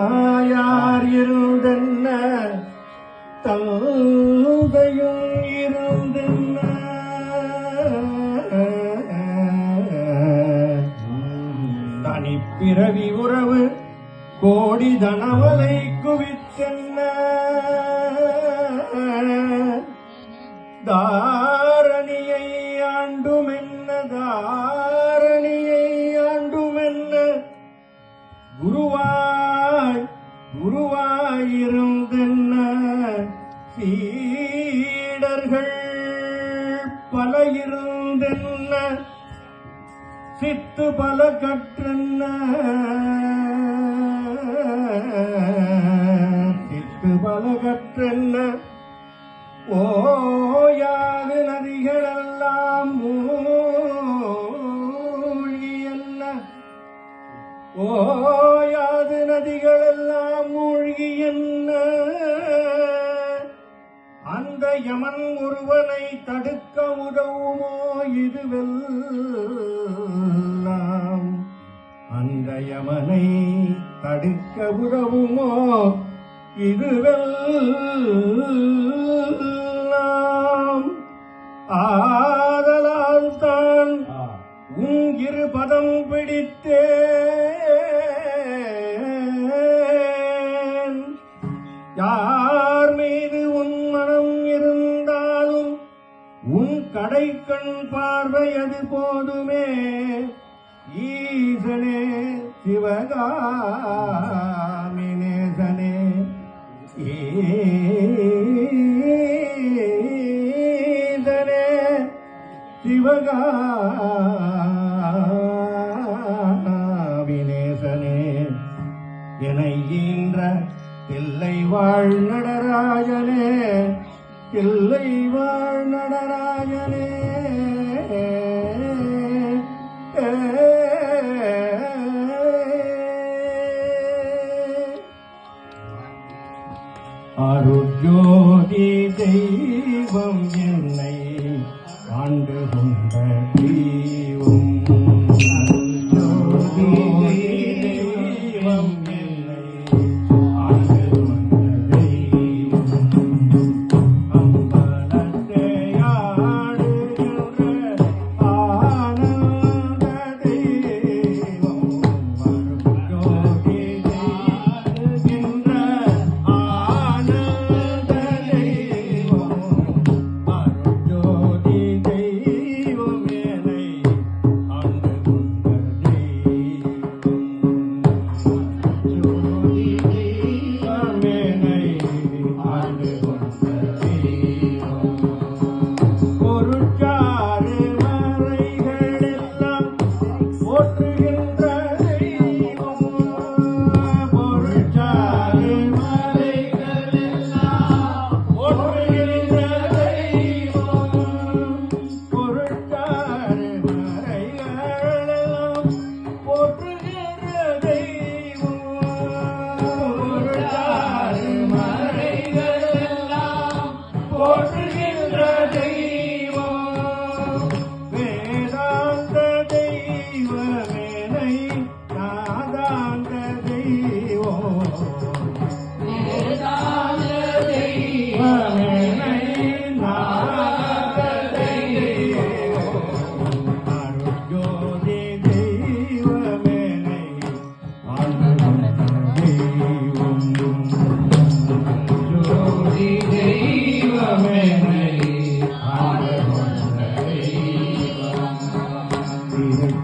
தாயார் இருந்தென்ன தந்தையும் இருந்தென்ன தனிப்பிறவி உறவு கோடி தனவலை குவித்தென்ன தாரணியை ஆண்டுமென்ன தாரணியை ஆண்டுமென்ன குருவாயிருந்தென்ன சீடர்கள் பல இருந்தென்ன சித்து பல கற்றென்ன சித்து பல கற்றென்ன ஓயாது நதிகளெல்லாம் மூழ்கி என்ன ஓயாது நதிகளெல்லாம் மூழ்கி என்ன அந்த யமன் ஒருவனை தடுக்க உதவுமோ இதுவெல்லாம் அந்த யமனை தடுக்க உதவுமோ இதுவெல்லாம் ஆதலால் தான் உன் இரு பதம் பிடித்தேன் யார் மீது உன் மனம் இருந்தாலும் உன் கடைக்கண் பார்வை அது போதுமே ஈசனே சிவகாமி நேசனே ஈசனே சிவகாமி நேசனே என்னை ஈன்ற தில்லை வாழ் நடராஜனே தில்லை வாழ் நடராஜனே அருட்ஜோதி தெய்வம் என்னை ஆண்டு கொண்ட தெய்வம் அருட்ஜோதி தெய்வம் என்னை ஆண்டு கொண்ட தெய்வம் அம்பலத்தை ஆடுகின்ற ஆனந்த தெய்வம் அருட்ஜோதி ஆடுகின்ற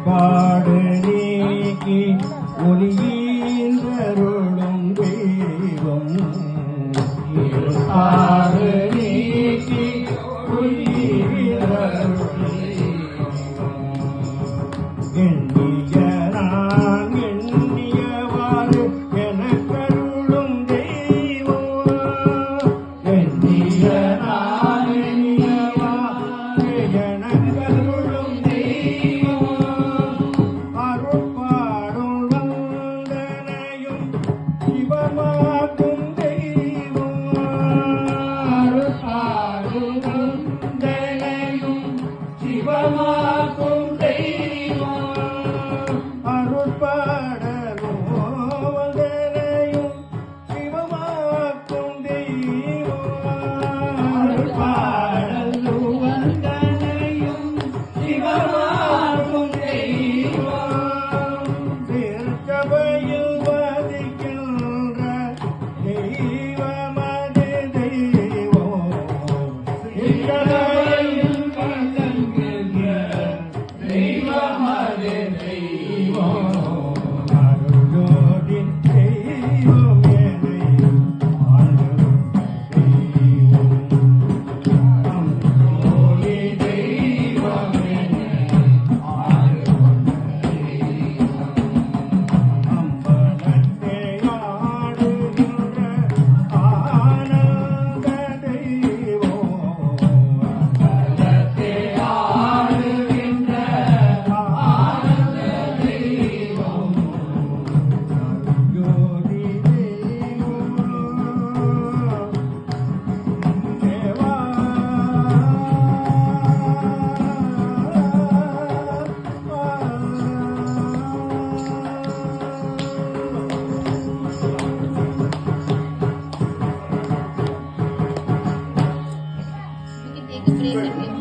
பாடு நீக்கி ஒளியீந்தருளும் தெய்வம் பாடு நீக்கி ஒளியீந்தருளும் எண்ணிய நான் எண்ணியவாறு எனக்கருளும் தெய்வம் எண்ணிய நான் எண்ணியவாறு எனக்கருளும் சிவமாக்கும் தெய்வம் அருட்பாடலும்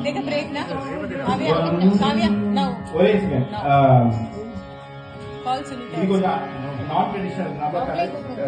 Take a break now. Kavya, now. ஒரே செகண்ட் Call Sunita. இது கொஞ்சம் நான் ட்ரெடிஷனல் நம்ம